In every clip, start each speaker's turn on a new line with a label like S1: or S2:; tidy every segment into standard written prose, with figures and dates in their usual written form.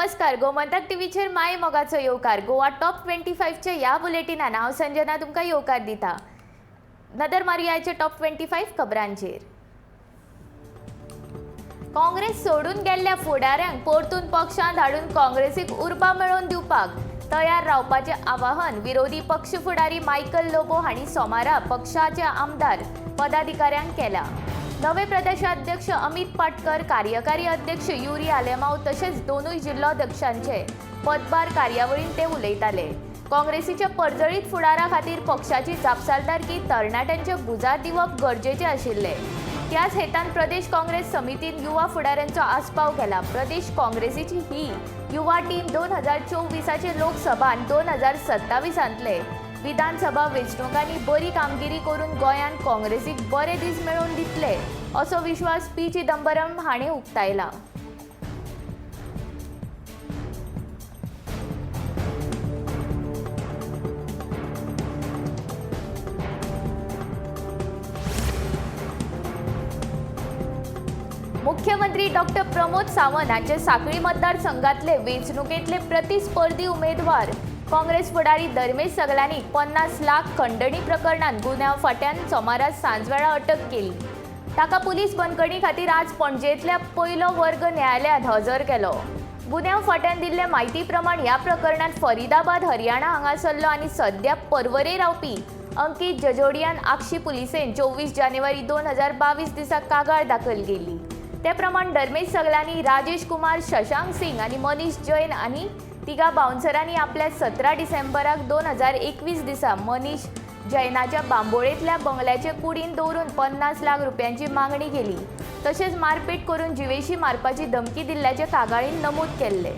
S1: नमस्कार, गोमंतक टीव्हीचेर माय मोगाचो येवकार. गोवा टॉप 25 चे ह्या बुलेटिनान हांव संजना तुमकां येवकार दिता. नदर मारया आयचे टॉप 25 खबरांचेर. काँग्रेस सोडून गेल्ल्या फुडाऱ्यांक परतून पक्षांत हाडून काँग्रेसीक उर्बा मेळोवन दिवपाक तयार रावपाचें आवाहन विरोधी पक्ष फुडारी मायकल लोबो हांणी सोमारा पक्षाचे आमदार पदाधिकाऱ्यांक केलां. नवे प्रदेशाध्यक्ष अमित पाटकर, कार्यकारी अध्यक्ष युरी आलेमाव तशेंच दोनूय जिल्लोध्यक्षांचे पदभार कार्यावळींत ते उलयताले. काँग्रेसीच्या पर्जळीत फुडारा खातीर पक्षाची जापसालदारकी तरणाट्यांच्या भुजार दिवप गरजेचें आशिल्लें. त्याच हेतान प्रदेश काँग्रेस समितीन युवा फुडाऱ्यांचो आस्पाव केला. प्रदेश काँग्रेसीची ही युवा टीम 2024चे लोकसभा आनी 2027तले विधानसभा वेंचणुकांनी बरी कामगिरी करून गोंयान काँग्रेसीक बरे दीस मेळोवन दितले असो विश्वास पी चिदंबरम हांणी उक्तायला. मुख्यमंत्री डॉक्टर प्रमोद सावंत हांचे सांखळी मतदारसंघातले वेंचणुकेंतले प्रतिस्पर्धी उमेदवार काँग्रेस फुडारी धर्मेश सगलांनी 50 लाख खंडणी प्रकरणात गुन्यांव फाट्यान सोमारा सांजवेळा अटक केली. ताका पुलीस बंदखणी खातीर आज पणजेंतल्या पयलो वर्ग न्यायालयांत हजर केलो. गुन्यांव फाट्यान दिल्ले म्हायती प्रमाण ह्या प्रकरणात फरीदाबाद हरियाणा हांगासरलो आनी सध्या पर्वरे रावपी अंकीत जजोडियान आक्षी पुलिसेन 24 जानेवारी 2022 दिसा कागाळ दाखल केली. ते प्रमाण धर्मेश सगलांनी राजेश कुमार, शशांक सिंग आनी मनीष जैन आनी तिगा बाउन्सरांनी आपल्या 17 डिसेंबराक 2021 दिसा मनीष जैनाच्या बांबोळेंतल्या बंगल्याचे कुडीन दवरून 50 लाख रुपयांची मागणी केली. तशेंच मारपीट करून जिवेशी मारपाची धमकी दिल्ल्याचे कागाळीन नमूद केल्ले.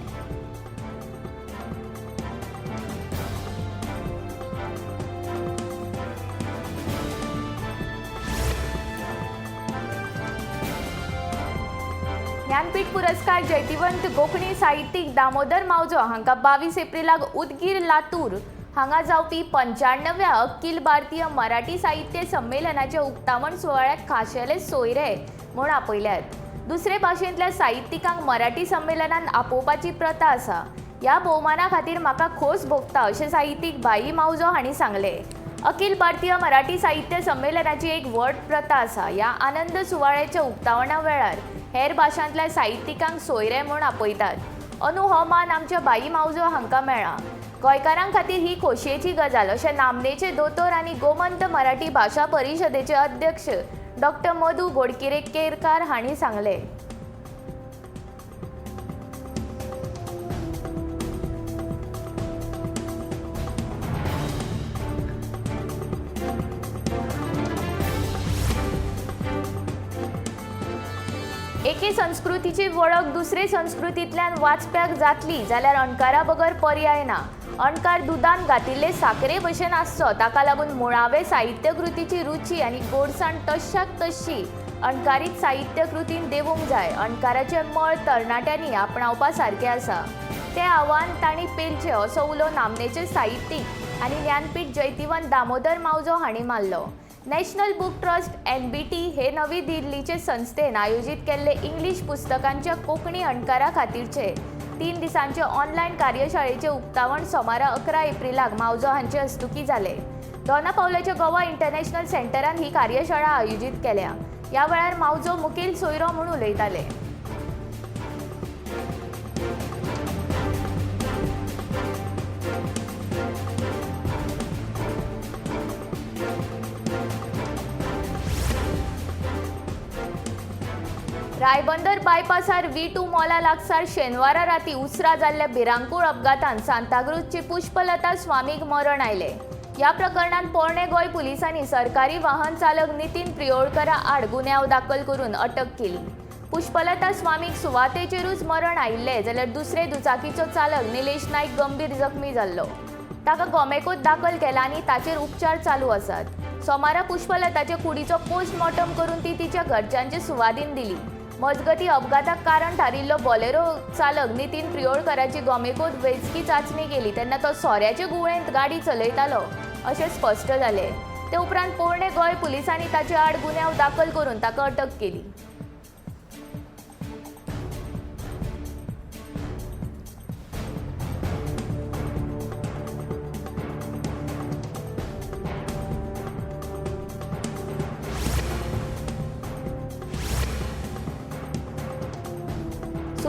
S1: ज्ञानपीठ पुरस्कार जैतिवंत कोंकणी साहित्यीक दामोदर मावजो हांकां 22 एप्रिलाक उदगीर लातूर हांगा जावपी 95व्या अखिल भारतीय मराठी साहित्य संमेलनाच्या उक्तावण सुवाळ्याक खाशेले सोयरे म्हूण आपयल्यात. दुसरे भाशेंतल्या साहित्यिकांक मराठी संमेलनांत आपोवपाची प्रथा आसा. ह्या भोवमाना खातीर म्हाका खोस भोगता अशें साहित्यीक भाई मावजो हांणी सांगले. अखिल भारतीय मराठी साहित्य संमेलनाची एक व्हड प्रथा आसा. ह्या आनंद सुवाळ्याच्या उक्तावणा वेळार हेर भाशांतल्या साहित्यिकांक सोयरे म्हूण आपयतात. अंदू हो मान आमच्या भाई मावजो हांकां मेळ्ळा. गोंयकारां खातीर ही खोशयेची गजाल अशें नामनेचे दोतोर आनी गोमंत मराठी भाशा परिशदेचे अध्यक्ष डॉक्टर मधू गोडकिरेकेरकार हांणी सांगले. एके संस्कृतीची वळख दुसरे संस्कृतींतल्यान वाचप्याक जातली जाल्यार अणकारा बगर पर्याय ना. अणकार दुदान घातिल्ले साखरे भशेन आसचो. ताका लागून मुळावे साहित्य कृतीची रुची आनी गोडसाण तश्शाक तश्शी अणकारीत साहित्य कृतीन देवूंक जाय. अणकाराचे मळ तरणाट्यांनी आपणावपा सारकें आसा. तें आव्हान तांणी पेलचें असो उलो नामनेचे साहित्यीक आनी ज्ञानपीठ जैतिवंत दामोदर मावजो हांणी मारलो. नॅशनल बुक ट्रस्ट NBT हे नवी दिल्लीचे संस्थेन आयोजीत केल्ले इंग्लीश पुस्तकांच्या कोंकणी अणकारा खातीरचे 3 दिसांचे ऑनलायन कार्यशाळेचे उक्तावण सोमारा 11 एप्रिलाक मावजो हांचे हस्तुकी जाले. दोना पावलाच्या गोवा इंटरनॅशनल सेंटरान ही कार्यशाळा आयोजीत केल्या. ह्या वेळार मावजो मुखेल सोयरो म्हूण उलयताले. रायबंदर बायपासार V2 मॉला लागसार शेनवारा राती उसरा जाल्ल्या भिरांकूळ अपघातान सांताक्रूजची पुष्पलता स्वामीक मरण आयले. ह्या प्रकरणात पोरणे गोंय पुलिसांनी सरकारी वाहन चालक नितीन प्रियोळकरा आड गुन्यांव दाखल करून अटक केली. पुष्पलता स्वामीक सुवातेचेरूच मरण आयिल्ले जाल्यार दुसरे दुचाकीचो चालक निलेश नाईक गंभीर जखमी जाल्लो. ताका गोमेकोत दाखल केला आनी ताचेर उपचार चालू आसात. सोमारा पुष्पलताचे कुडीचो पोस्टमॉर्टम करून ती तिच्या घरच्यांचे सुवादीन दिली. मजगती अपघाताक कारण थारिल्लो बोलेरो चालक नितीन प्रियोळकराची गोमेकोत वैजकी चाचणी केली तेन्ना तो सोऱ्याचे गुळेंत गाडी चलयतालो अशें स्पश्ट जालें. ते उपरांत पोरणे गोंय पुलिसांनी ताचे आड गुन्यांव दाखल करून ताका अटक केली.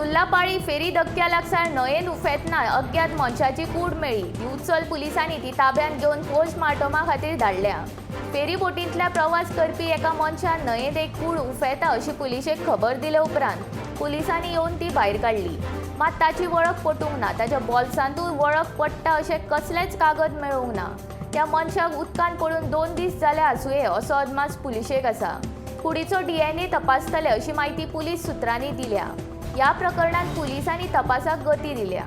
S1: सुल्लापाळी फेरी धक्क्या लागसार न्हंयेत उफेतना अज्ञात मनशाची कूड मेळ्ळी. युथसल पुलिसांनी ती ताब्यात घेवन पोस्टमार्टमा खातीर धाडल्या. फेरी बोटींतल्या प्रवास करपी एका मनशान न्हंयेत एक कूड उफेता अशी पुलिशेक खबर दिले उपरांत पुलिसांनी येवन ती भायर काडली. मात ताची वळख पटूंक ना. ताच्या बॉल्सांतूय वळख पडटा अशें कसलेच कागद मेळूंक ना. त्या मनशाक उदकांत पडून 2 दीस जाले आसुये असो अदमास पुलिशेक आसा. कुडीचो DNA तपासतले अशी माहिती पुलीस सुत्रांनी दिल्या. या प्रकरणात पुलिसांनी तपासाक गती दिल्या.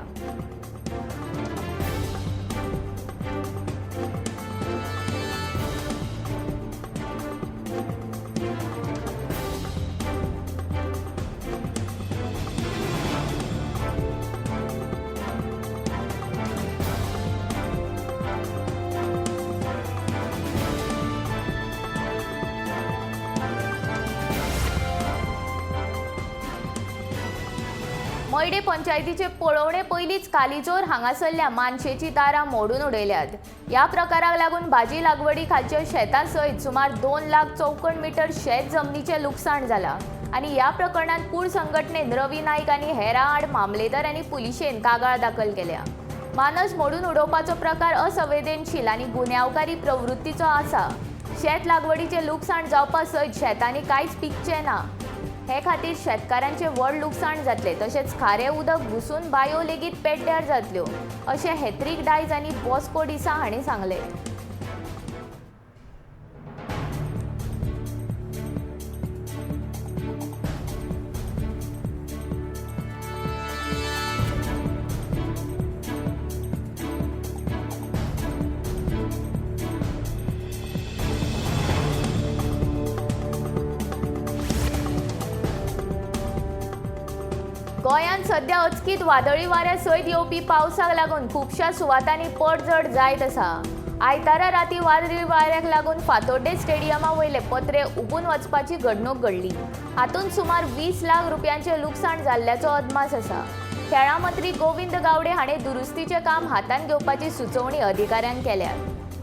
S1: मयडे पंचायतीचे पळोवणे पयलींच कालिजोर हांगासरल्या मानशेची दारां मोडून उडयल्यात. ह्या प्रकाराक लागून भाजी लागवडी खालच्या शेतां सयत सुमार 2 लाख चौकण मीटर शेत जमनीचें लुकसाण जालां. आनी ह्या प्रकरणात कूड संघटनेन रवी नाईक आनी हेरां आड मामलेदार आनी पुलिशेन कागाळ दाखल केल्या. मानस मोडून उडोवपाचो प्रकार असंवेदनशील आनी गुन्यांवकारी प्रवृत्तीचो आसा. शेत लागवडीचें लुकसाण जावपा सयत शेतांनी कांयच पिकचें ना. हे खातीर शेतकारांचे व्हड लुकसाण जातले. तशेंच खारें उदक घुसून बांयो लेगीत पेड्ड्यार जातल्यो अशें हेत्रीक डायज आनी बॉस्को डिसा हांणी सांगलें. गोंयांत सध्या अचकीत वादळी वाऱ्या सयत येवपी पावसाक लागून खुबशा सुवातांनी पडझड जायत आसा. आयतारा रातीं वादळी वाऱ्याक लागून फातोड्डे स्टेडियमा वयले पत्रे उबून वचपाची घडणूक घडली. हातूंत सुमार 20 लाख रुपयांचें लुकसाण जाल्ल्याचो अदमास आसा. खेळां मंत्री गोविंद गावडे हाणें दुरुस्तीचें काम हातांत घेवपाची सुचोवणी अधिकाऱ्यांक केल्या.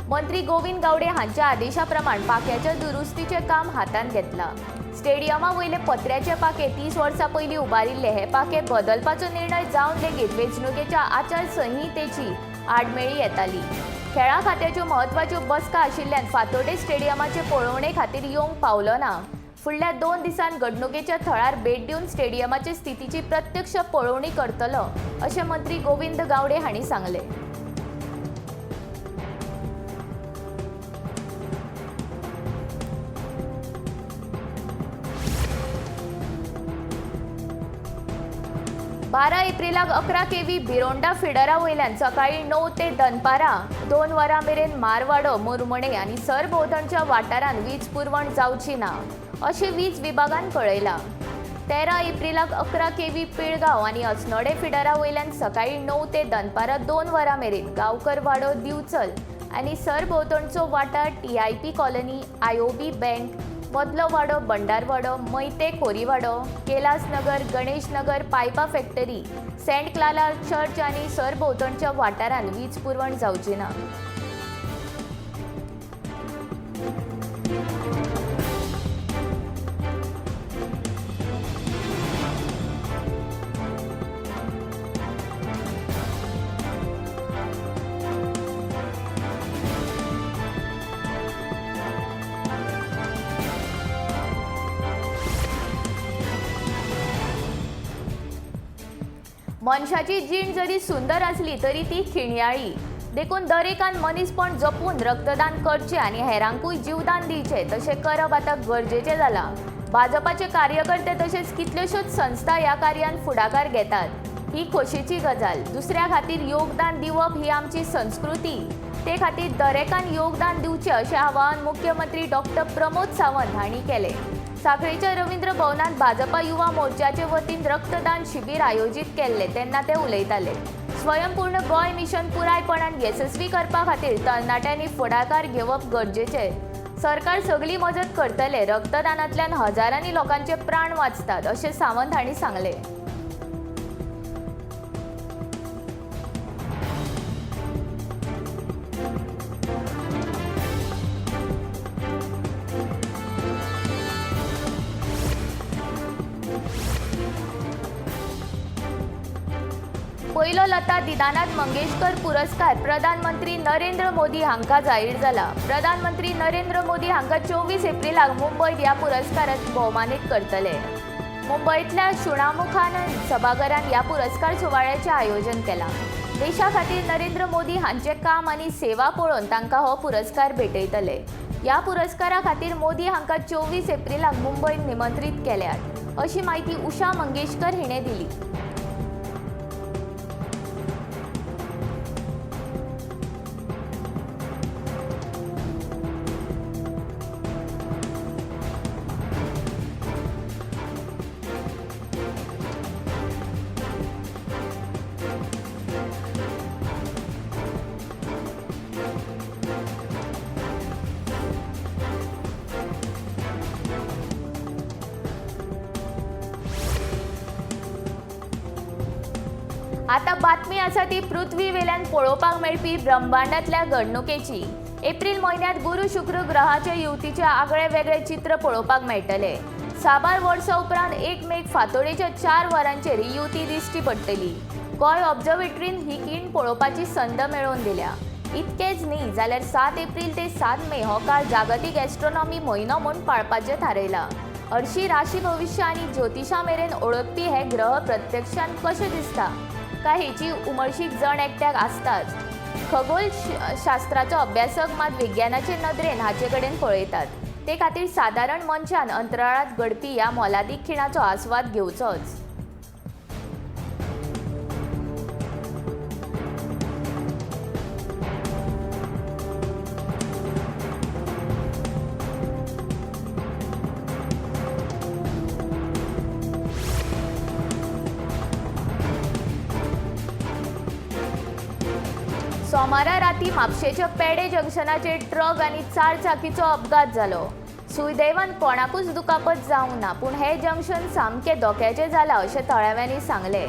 S1: मंत्री गोविंद गावडे हांच्या आदेशा प्रमाण पाक्याच्या दुरुस्तीचें काम हातांत घेतलां. स्टेडियमा वयले पत्र्याचे पाके 30 वर्सां पयलीं उबारिल्ले. हे पाके बदलपाचो निर्णय जावन लेगीत वेंचणुकेच्या आचारसंहितेची आडमेळी येताली. खेळां खात्याच्यो म्हत्वाच्यो बसका आशिल्ल्यान फातोड्डे स्टेडियमाचे पळोवणे खातीर येवंक पावलो ना. फुडल्या 2 दिसांत घडणुकेच्या थळार भेट दिवन स्टेडियमाचे स्थितीची प्रत्यक्ष पळोवणी करतलो अशें मंत्री गोविंद गावडे हांणी सांगलें. बारा एप्रिलाक 11 केव्ही भिरोंडा फिडरा वयल्यान सकाळीं 9 ते दनपारा 2 वरां मेरेन मारवाडो, मुरमणे आनी सरभोंवतणच्या वाठारांत वीज पुरवण जावची ना अशें वीज विभागान कळयलां. 13 एप्रिलाक 11 केव्ही पिळगांव आनी अस्नोडे फिडरा वयल्यान सकाळीं 9 ते दनपारा 2 वरां मेरेन गांवकर वाडो, दिवचल आनी सरभोंवतणचो वाठार, TIP कॉलनी, IOB बँक, मदलो वाडो, भंडारवाडो, मैते Khoriwado, Kailas Nagar, Ganesh Nagar, पायपा factory, Saint Clara church आनी सरभोंवतणच्या वाठारांत वीज पुरवण जावची ना. मनशाची जीण जरी सुंदर असली तरी ती खिणयाळी. देखून दरेकान मनीसपण जपून रक्तदान करचें आनी हेरांकूय जीवदान दिवचें तशें करप आतां गरजेचें जालां. भाजपाचे कार्यकर्ते तशेंच कितल्योश्योच संस्था ह्या कार्यान फुडाकार घेतात. ही खोशेची गजाल. दुसऱ्या खातीर योगदान दिवप ही आमची संस्कृती. ते खातीर दरेकान योगदान दिवचें अशें आवाहन मुख्यमंत्री डॉ. प्रमोद सावंत हांणी केलें. साखळेच्या रवींद्र भवनात भाजपा युवा मोर्चाचे वतीन रक्तदान शिबीर आयोजित केल्ले तेन्ना ते उलयताले. स्वयंपूर्ण गोंय मिशन पुरायपणान येसस्वी करपा खातीर तरणाट्यांनी फुडाकार घेवप गरजेचें. सरकार सगळी मजत करतले. रक्तदानांतल्यान हजारांनी लोकांचे प्राण वाचतात अशें सावंत हांणी सांगलें. पयलो लता दिनानाथ मंगेशकर पुरस्कार प्रधानमंत्री नरेंद्र मोदी हांका जाहीर जाला। प्रधानमंत्री नरेंद्र मोदी हांका 24 एप्रिलाक मुंबईत ह्या पुरस्कारात भोवमानीत करतले। मुंबईतल्या शुणामुखानंद सभाघरात ह्या पुरस्कार सुवाळ्याचे आयोजन केला। देशा खातीर नरेंद्र मोदी हांचे काम आनी सेवा पळोवन तांकां हो पुरस्कार भेटयतले। ह्या पुरस्कारा खातीर मोदी हांका 24 एप्रिलाक मुंबईत निमंत्रीत केल्यात, अशी माहिती उषा मंगेशकर हिणें दिली। आता बातमी आसा ती पृथ्वी वेल्यान पळोवपाक मेळपी ब्रह्मांडांतल्या घडणुकेची। एप्रिल म्हयन्यांत गुरू शुक्र ग्रहाचे युतीचे आगळे वेगळे चित्र पळोवपाक मेळटले। साबार वर्सां उपरांत एक मेक फांतोडेच्या 4 वरांचेर ही युती दिश्टी पडटली। गोंय ऑब्झर्वेटरीन ही खीण पळोवपाची संद मेळोवन दिल्या। इतकेच न्ही जाल्यार 7 एप्रिल ते 7 मे हो काळ जागतीक एस्ट्रोनॉमी म्हयनो म्हूण पाळपाचें थारयलां। हरशी राशी भविश्य आनी ज्योतिशा मेरेन ओळखपी हे ग्रह प्रत्यक्षान कशे दिसता काय हेची उमळशीक जण एकट्याक आसताच। खगोलशास्त्राचो अभ्यासक मात विज्ञानाचे नदरेन हाचे कडेन पळयतात। ते खातीर सादारण मनशान अंतराळात घडपी ह्या मोलादीक खिणाचो आस्वाद घेवचोच। सोमारा राती म्हापशेच्या पेडे जंक्शनाचेर ट्रक आनी 4 चाकीचो अपघात जालो। सुदैवान कोणाकूच दुखापत जावंक ना, पूण हे जंक्शन सामकें धोक्याचें जालां अशें थळाव्यांनी सांगले।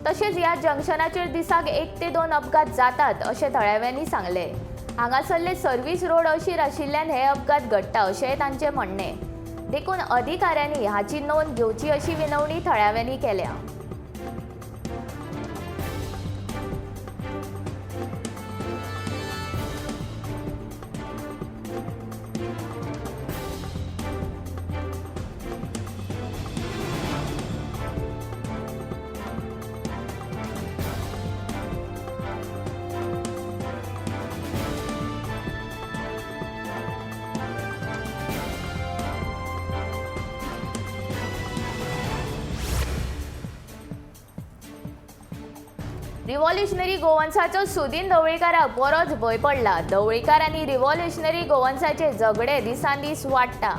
S1: तशेंच ह्या जंक्शनाचेर दिसाक 1 ते 2 अपघात जातात अशें थळाव्यांनी सांगले। हांगासरले सर्व्हिस रोड अशीर आशिल्ल्यान हे अपघात घडटा अशेंय तांचें म्हणणें। देखून अधिकाऱ्यांनी हाची नोंद घेवची अशी विनवणी थळाव्यांनी केल्या। रिव्हॉल्युशनरी गोवन्साचो सुदीन ढवळीकाराक बरोच भंय पडला। ढवळीकार आनी रिव्हॉल्युशनरी गोवन्साचे झगडे दिसान दीस वाडटा।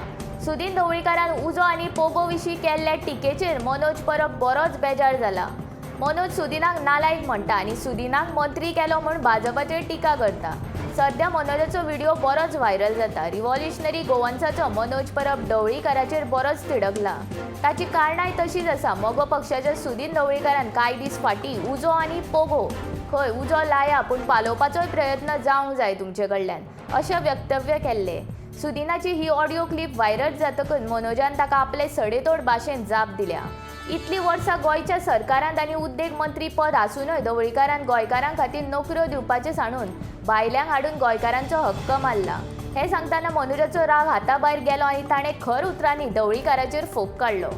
S1: सुदीन ढवळीकारान उजो आनी पोगो विशीं केल्ल्या टिकेचेर मनोज परब बरोच बेजार जाला। मनोज सुदीनाक नालायक म्हणटा आनी सुदीनाक मंत्री केलो म्हूण भाजपाचेर टिका करता। सध्या मनोजाचो व्हिडिओ बरोच व्हायरल जाता। रिव्हॉल्युशनरी गोवन्साचो मनोज परब ढवळीकाराचेर बरोच तिडकला। ताची कारणाय तशीच आसा। मोगो पक्षाच्या सुदीन ढवळीकारान कांय दीस फाटीं उजो आनी पोगो खंय उजो लाया पूण पालोवपाचोय प्रयत्न जावंक जाय तुमचे कडल्यान अशें वक्तव्य केल्लें। सुदीनाची ही ऑडिओ क्लिप व्हायरल जातकच मनोजान ताका आपले सडेतोड भाशेन जाप दिल्या। इतलीं वर्सां गोंयच्या सरकारांत आनी उद्देग मंत्री पद आसूनय ढवळीकारान गोंयकारां खातीर नोकऱ्यो दिवपाचें सांडून भायल्यांक हाडून गोंयकारांचो हक्क मारला। हें सांगतना मनोजाचो राग हाता भायर गेलो आनी ताणें खर उतरांनी ढवळीकाराचेर फोग काडलो।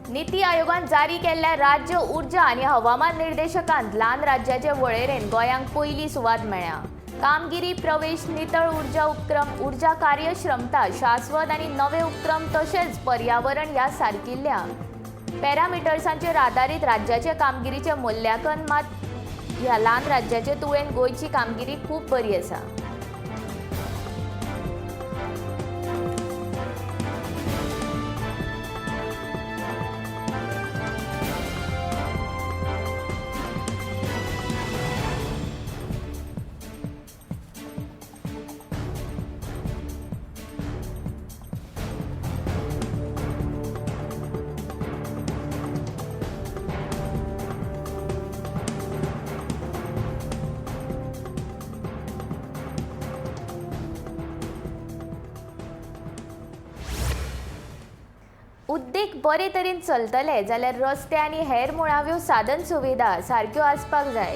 S1: नीती आयोगान जारी केल्ल्या राज्य उर्जा आनी हवामान निर्देशकांत ल्हान राज्याचे वळेरेंत गोंयांक पयली सुवात मेळ्ळ्या। कामगिरी प्रवेश नितळ उर्जा उपक्रम उर्जा कार्यक्षमता शाश्वत आनी नवे उपक्रम तशेंच पर्यावरण ह्या सारकिल्ल्या पॅरामिटर्सांचेर आदारीत राज्याचे कामगिरीचें मूल्यांकन मात ह्या ल्हान राज्याचे तुळेन गोंयची कामगिरी खूब बरी आसा। उद्देग बरे तरेन चलतले जाल्यार रस्ते आनी हेर मुळाव्यो साधन सुविधा सारक्यो आसपाक जाय.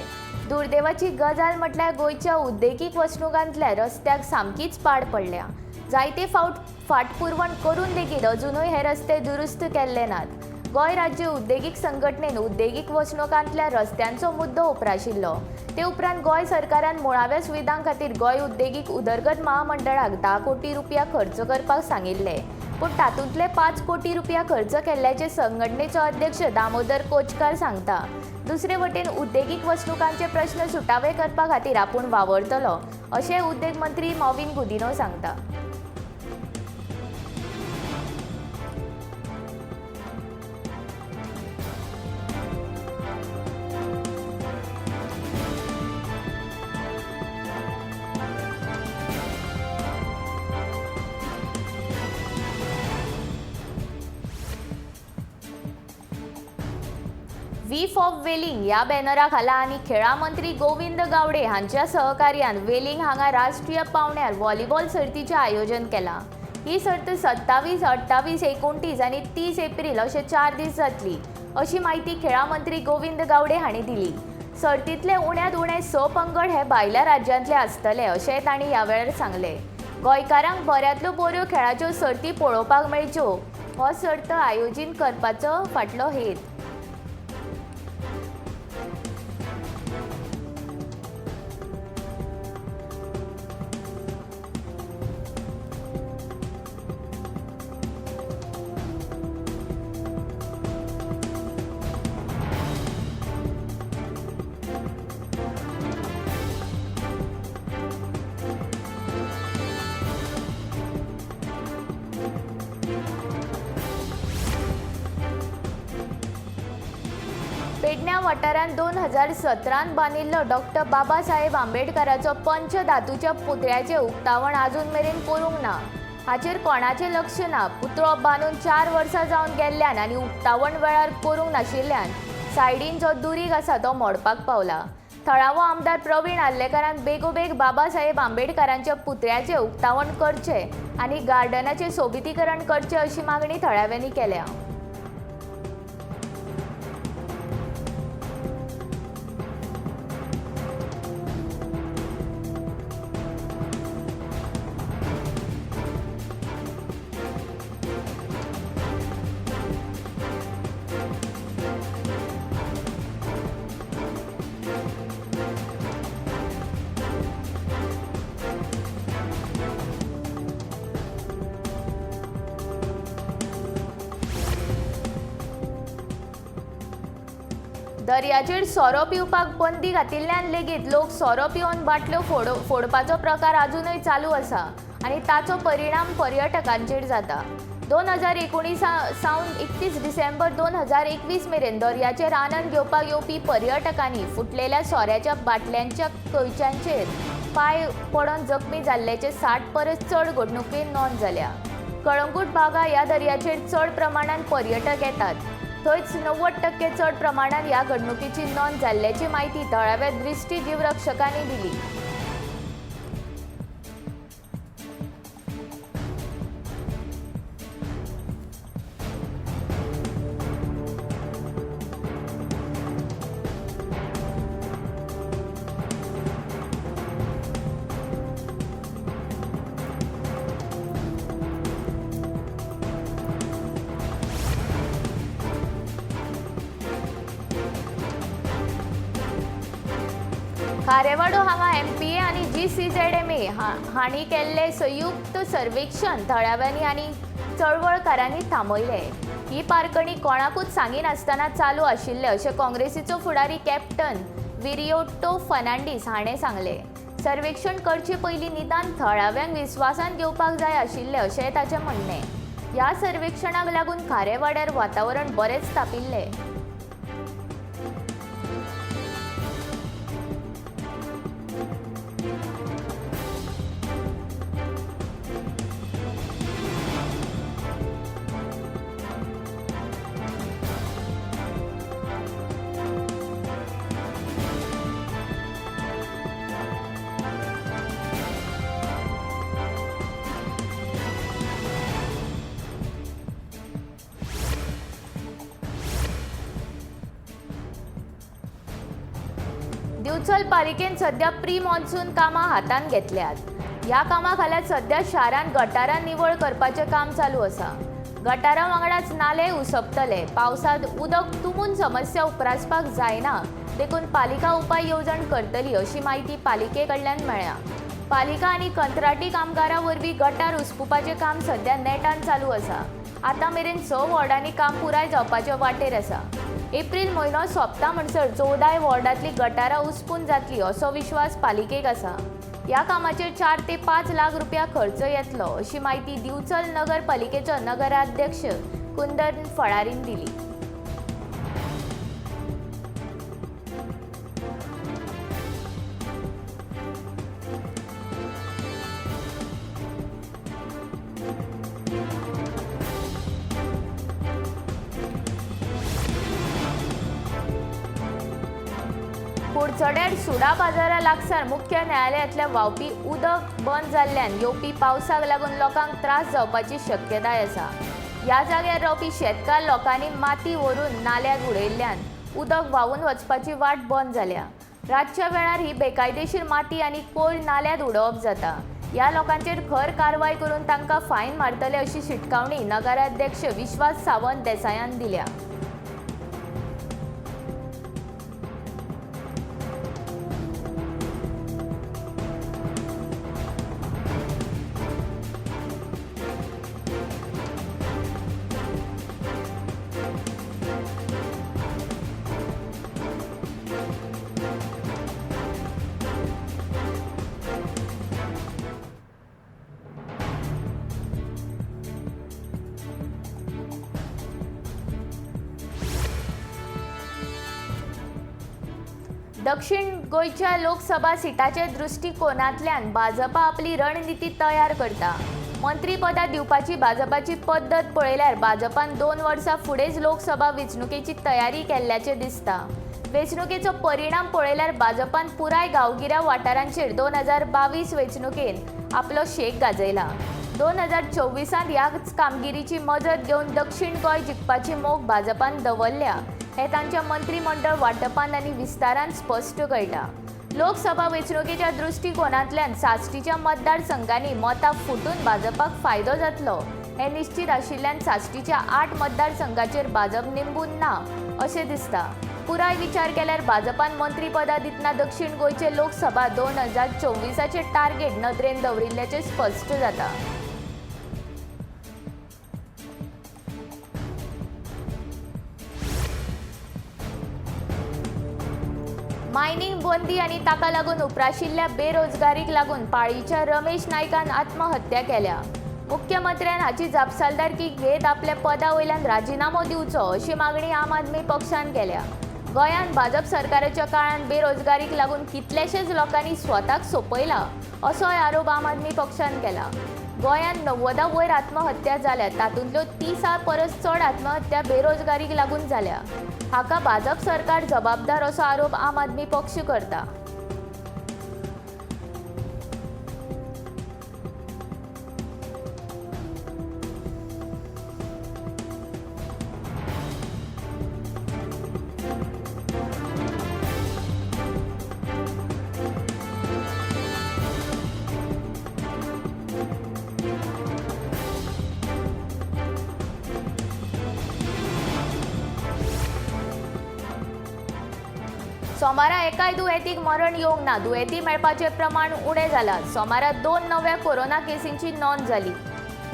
S1: दुर्दैवाची गजाल म्हटल्यार गोंयच्या उद्देगीक वसणुकांतल्या रस्त्याक सामकीच पाड पडल्या. जायते फावट फाटपुरवण करून लेगीत अजूनय हे रस्ते दुरुस्त केल्ले नात. गोंय राज्य उद्देगीक संघटनेन उद्देगीक वसणुकांतल्या रस्त्यांचो मुद्दो उपराशिल्लो. ते उपरांत गोंय सरकारान मुळाव्या सुविधां खातीर गोंय उद्देगीक उदरगत महामंडळाक 10 कोटी रुपया खर्च करपाक सांगिल्ले. पूण तातूंतले 5 कोटी रुपया खर्च केल्ल्याचे संघटनेचो अध्यक्ष दामोदर कोचकार सांगता. दुसरे वटेन उद्देगीक वसणुकांचे प्रश्न सुटावे करपा खातीर आपूण वावरतलो अशें उद्देग मंत्री मॉविन गुदिन्हो सांगता. वी फॉर वेलिंग या बॅनरा खाला आनी खेळा मंत्री गोविंद गावडे हांच्या सहकार्यान वेलिंग हांगा राष्ट्रीय पावंड्यार व्हॉलीबॉल सर्तीचें आयोजन केलां. ही सर्त 27, 28, 29 आनी 30 एप्रील अशे 4 दीस जातली अशी माहिती खेळा मंत्री गोविंद गावडे हांणी दिली. सर्तींतले उण्यांत उणे 6 पंगड हे भायल्या राज्यांतले आसतले अशेंय तांणी ह्या वेळार सांगलें. गोंयकारांक बऱ्यांतल्यो बऱ्यो खेळाच्यो सर्ती पळोवपाक मेळच्यो हो सर्त आयोजीत करपाचो फाटलो हेत. पेडण्या वाठारांत 2017 बांदिल्लो डॉ. बाबासाहेब आंबेडकराचो पंचधातूच्या पुतळ्याचें उक्तावण आजून मेरेन करूंक ना. हाचेर कोणाचें लक्ष ना. पुतळो बांदून 4 वर्सां जावन गेल्ल्यान आनी उक्तावण वेळार करूंक नाशिल्ल्यान सायडीन जो दुरीग आसा तो मोडपाक पावला. थळावो आमदार प्रवीण आर्लेकरान बेगोबेग बाबासाहेब आंबेडकरांच्या पुतळ्याचें उक्तावण करचें आनी गार्डनाचें सोबितीकरण करचें अशी मागणी थळाव्यांनी केल्या. दर्याचेर सोरो पिवपाक बंदी घातिल्ल्यान लेगीत लोक सोरो पिवन बाटल्यो फोडपाचो प्रकार अजूनय चालू आसा आनी ताचो परिणाम पर्यटकांचेर जाता. 2019 सावन 31 डिसेंबर 2021 मेरेन दर्याचेर आनंद घेवपाक येवपी पर्यटकांनी फुटलेल्या सोऱ्याच्या बाटल्यांच्या कयच्यांचेर पाय पडोवन जखमी जाल्ल्याचे 60 परस चड घडणुकेन नोंद जाल्या. कळंगूट बागा ह्या दर्याचेर चड प्रमाणात पर्यटक येतात. थंयच 90% चड प्रमाणात ह्या घडणुकीची नोंद जाल्ल्याची माहिती थळाव्या दृश्टीजीवरक्षकांनी दिली. खारेवाडो हांगा MPA आनी GCZMA हांणी केल्ले संयुक्त सर्वेक्षण थळाव्यांनी आनी चळवळकारांनी थांबयले. ही पारखणी कोणाकूच सांगिनासतना चालू आशिल्ले अशें काँग्रेसीचो फुडारी कॅप्टन विरियोटो फर्नांडीस हाणें सांगले. सर्वेक्षण करचे पयलीं निदान थळाव्यांक विस्वासान घेवपाक जाय आशिल्ले अशेंय ताचें म्हणणें. ह्या सर्वेक्षणाक लागून खारेवाड्यार वातावरण बरेंच तापिल्लें. दिवचल पालिकेन सध्या प्री मॉन्सून कामां हातान घेतल्यात। ह्या कामा खाला सध्या शारांत गटारां निवळ करपाचें काम चालू आसा। गटारां वांगडाच नाले उसपतले। पावसांत उदक तुंबून समस्या उपरासपाक जायना देखून पालिका उपाय येवजण करतली अशी माहिती पालिके कडल्यान मेळ्ळ्या। पालिका आनी कंत्राटी कामगारां वरवीं गटार उसपुपाचें काम सध्या नेटान चालू आसा। आतां मेरेन 6 वॉर्डांनी काम पुराय जावपाचे वाटेर आसा। एप्रिल म्हयनो सोंपता म्हणसर 14 वॉर्डांतली गटारां उसपून जातली असो विश्वास पालिकेक आसा। ह्या कामाचेर 4 ते 5 लाख रुपया खर्च येतलो अशी माहिती दिवचल नगरपालिकेचो नगराध्यक्ष कुंदन फळारीन दिली। कुडचड्यार सुडा बाजारा लागसार मुख्य न्यायालयातल्या व्हांवपी उदक बंद जाल्ल्यान येवपी पावसाक लागून लोकांक त्रास जावपाची शक्यताय आसा। ह्या जाग्यार रावपी शेतकार लोकांनी माती व्हरून नाल्यांत उडयल्ल्यान उदक व्हांवून वचपाची वाट बंद जाल्या। रातच्या वेळार ही बेकायदेशीर माती आनी कोयर नाल्यांत उडोवप जाता। ह्या लोकांचेर खर कारवाय करून तांकां फायन मारतले अशी शिटकावणी नगराध्यक्ष विश्वास सावंत देसायान दिल्या। दक्षिण गोंयच्या लोकसभा सिटाचे दृष्टिकोनांतल्यान भाजपा आपली रणनीती तयार करता। मंत्रीपदां दिवपाची भाजपाची पद्दत पळयल्यार भाजपान 2 वर्सां फुडेंच लोकसभा वेंचणुकेची तयारी केल्ल्याचें दिसता। वेंचणुकेचो परिणाम पळयल्यार भाजपान पुराय गांवगिऱ्या वाठारांचेर 2022 वेंचणुकेन आपलो शेक गाजयला। 2024 ह्याच कामगिरीची मजत घेवन दक्षिण गोंय जिखपाची मोख भाजपान दवरल्या हे तांच्या मंत्रिमंडळ वांटपांत आनी विस्तारान स्पश्ट कळटा। लोकसभा वेंचणुकेच्या दृश्टिकोनांतल्यान साश्टीच्या मतदारसंघांनी मतां फुटून भाजपाक फायदो जातलो हे निश्चित आशिल्ल्यान साश्टीच्या 8 मतदारसंघांचेर भाजप निंबून ना अशें दिसता। पुराय विचार केल्यार भाजपान मंत्रीपदां दितना दक्षिण गोंयचे लोकसभा 2024चे टार्गेट नदरेन दवरिल्ल्याचें स्पश्ट जाता। मायनिंग बंदी आनी ताका लागून उप्राशिल्ल्या बेरोजगारीक लागून पाळीच्या रमेश नायकान आत्महत्या केल्या। मुख्यमंत्र्यान हाची जापसालदारकी घेत आपल्या पदा वयल्यान राजिनामो दिवचो अशी मागणी आम आदमी पक्षान केल्या। गोंयांत भाजप सरकाराच्या काळान बेरोजगारीक लागून कितलेशेच लोकांनी स्वताक सोंपयला असोय आरोप आम आदमी पक्षान केला। गोंयांत 90 वयर आत्महत्या जाल्यात, तातूंतल्यो 30 परस चड आत्महत्या बेरोजगारीक लागून जाल्या। हाका भाजप सरकार जबाबदार असो आरोप आम आदमी पक्ष करता। सोमारा एकाय दुयेंतीक मरण येवंक ना। दुयेंती मेळपाचें प्रमाण उणें जालां। सोमारा 2 नव्या कोरोना केसींची नोंद जाली।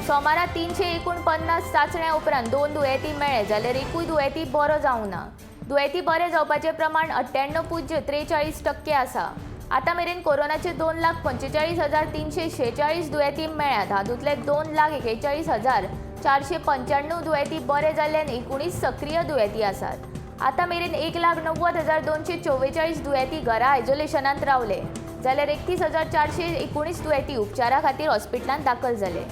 S1: सोमारा 349 चाचण्या उपरांत 2 दुयेंती मेळ्ळे जाल्यार एकूय दुयेंती बरो जावंक ना। दुयेंती बरे जावपाचें प्रमाण 98.43% आसा। आतां मेरेन कोरोनाचे 2,45,346 दुयेंती मेळ्ळ्यात। हातूंतले 2,41,495 दुयेंती बरे जाल्ल्यान 19 सक्रिय दुयेंती आसात। आतां मेरेन 1,90,244 दुयेंती घरा आयसोलेशनांत रावले जाल्यार 31,419 दुयेंती उपचारा खातीर हॉस्पिटलांत दाखल जाले।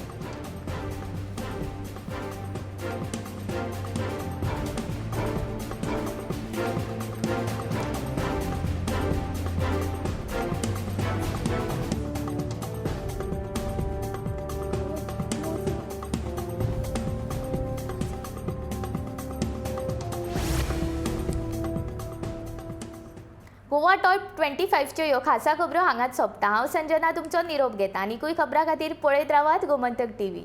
S1: गोवा टॉप 25च्यो ह्यो खासा खबरो हांगाच सोंपता। हांव संजना तुमचो निरोप घेता। आनीकूय खबरां खातीर पळयत रावात गोमंतक टीव्ही।